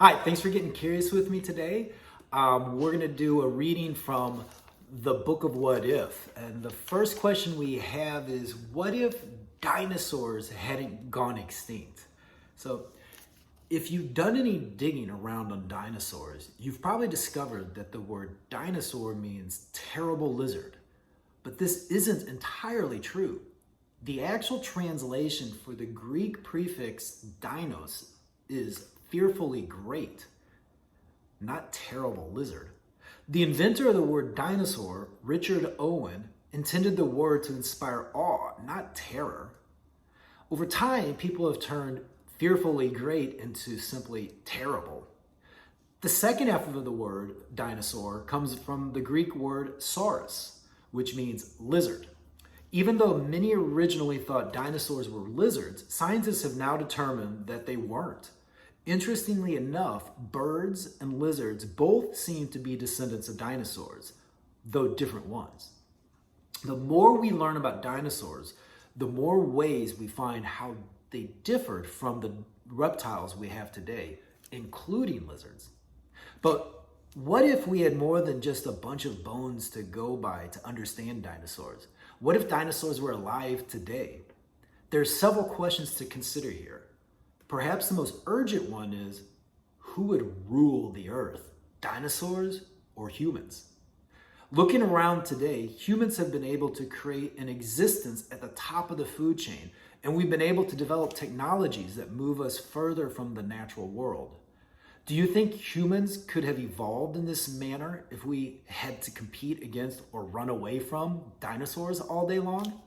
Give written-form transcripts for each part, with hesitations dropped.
Hi, thanks for getting curious with me today. We're going to do a reading from the Book of What If. And the first question we have is, what if dinosaurs hadn't gone extinct? So if you've done any digging around on dinosaurs, you've probably discovered that the word dinosaur means terrible lizard. But this isn't entirely true. The actual translation for the Greek prefix dinos is fearfully great, not terrible lizard. The inventor of the word dinosaur, Richard Owen, intended the word to inspire awe, not terror. Over time, people have turned fearfully great into simply terrible. The second half of the word dinosaur comes from the Greek word saurus, which means lizard. Even though many originally thought dinosaurs were lizards, scientists have now determined that they weren't. Interestingly enough, birds and lizards both seem to be descendants of dinosaurs, though different ones. The more we learn about dinosaurs, the more ways we find how they differed from the reptiles we have today, including lizards. But what if we had more than just a bunch of bones to go by to understand dinosaurs? What if dinosaurs were alive today? There are several questions to consider here. Perhaps the most urgent one is, who would rule the earth, dinosaurs or humans? Looking around today, humans have been able to create an existence at the top of the food chain, and we've been able to develop technologies that move us further from the natural world. Do you think humans could have evolved in this manner if we had to compete against or run away from dinosaurs all day long?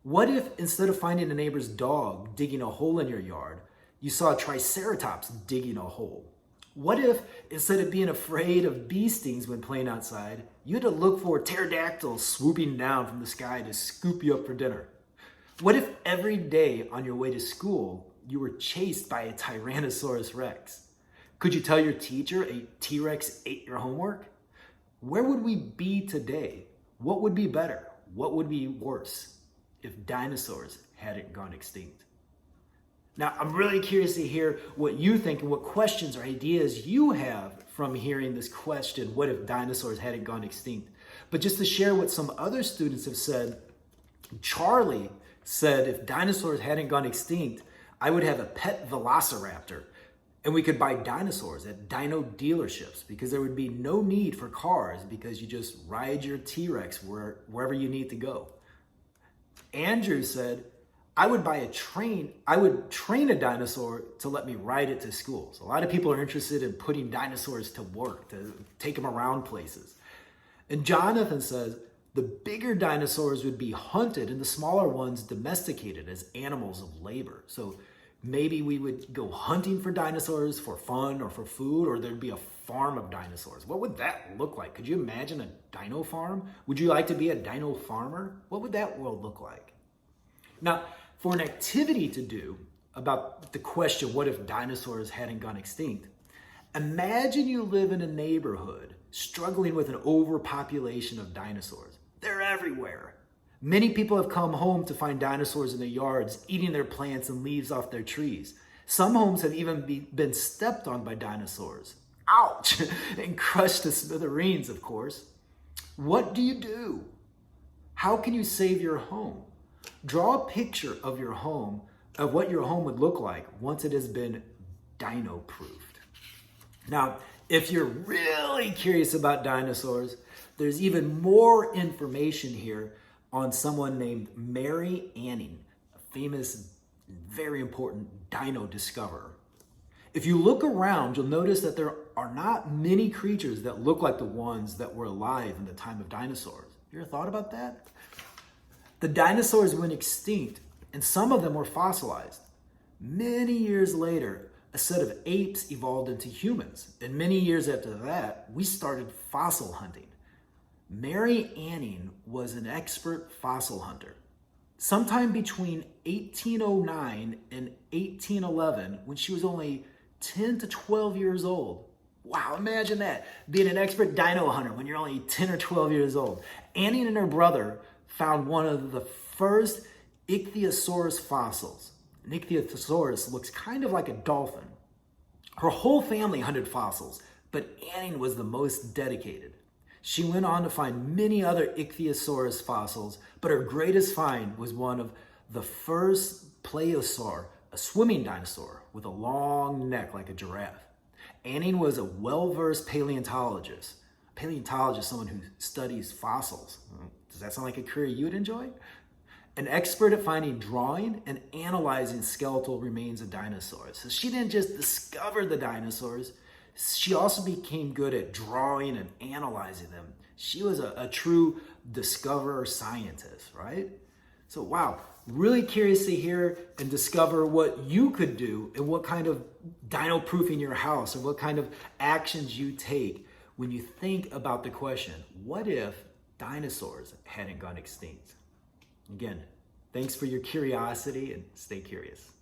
What if instead of finding a neighbor's dog digging a hole in your yard, you saw a triceratops digging a hole? What if instead of being afraid of bee stings when playing outside, you had to look for pterodactyls swooping down from the sky to scoop you up for dinner? What if every day on your way to school, you were chased by a Tyrannosaurus Rex? Could you tell your teacher a T-Rex ate your homework? Where would we be today? What would be better? What would be worse if dinosaurs hadn't gone extinct? Now, I'm really curious to hear what you think and what questions or ideas you have from hearing this question, what if dinosaurs hadn't gone extinct? But just to share what some other students have said, Charlie said, if dinosaurs hadn't gone extinct, I would have a pet velociraptor. And we could buy dinosaurs at dino dealerships because there would be no need for cars because you just ride your T-Rex wherever you need to go. Andrew said, I would train a dinosaur to let me ride it to school. So a lot of people are interested in putting dinosaurs to work, to take them around places. And Jonathan says, the bigger dinosaurs would be hunted and the smaller ones domesticated as animals of labor. So maybe we would go hunting for dinosaurs for fun or for food, or there'd be a farm of dinosaurs. What would that look like? Could you imagine a dino farm? Would you like to be a dino farmer? What would that world look like? Now, for an activity to do about the question, what if dinosaurs hadn't gone extinct? Imagine you live in a neighborhood struggling with an overpopulation of dinosaurs. They're everywhere. Many people have come home to find dinosaurs in their yards, eating their plants and leaves off their trees. Some homes have even been stepped on by dinosaurs. Ouch! And crushed to smithereens, of course. What do you do? How can you save your home? Draw a picture of your home, of what your home would look like once it has been dino-proofed. Now, if you're really curious about dinosaurs, there's even more information here on someone named Mary Anning, a famous, very important dino discoverer. If you look around, you'll notice that there are not many creatures that look like the ones that were alive in the time of dinosaurs. You ever thought about that? The dinosaurs went extinct, and some of them were fossilized. Many years later, a set of apes evolved into humans, and many years after that, we started fossil hunting. Mary Anning was an expert fossil hunter. Sometime between 1809 and 1811, when she was only 10 to 12 years old. Wow, imagine that, being an expert dino hunter when you're only 10 or 12 years old. Anning and her brother found one of the first ichthyosaurus fossils. An ichthyosaurus looks kind of like a dolphin. Her whole family hunted fossils, but Anning was the most dedicated. She went on to find many other ichthyosaurus fossils, but her greatest find was one of the first plesiosaur, a swimming dinosaur with a long neck like a giraffe. Anning was a well-versed paleontologist. A paleontologist is someone who studies fossils. Does that sound like a career you would enjoy? An expert at finding, drawing, and analyzing skeletal remains of dinosaurs. So she didn't just discover the dinosaurs, she also became good at drawing and analyzing them. She was a true discoverer scientist, right? So wow, really curious to hear and discover what you could do and what kind of dino proofing your house or what kind of actions you take when you think about the question, what if dinosaurs hadn't gone extinct? Again, thanks for your curiosity and stay curious.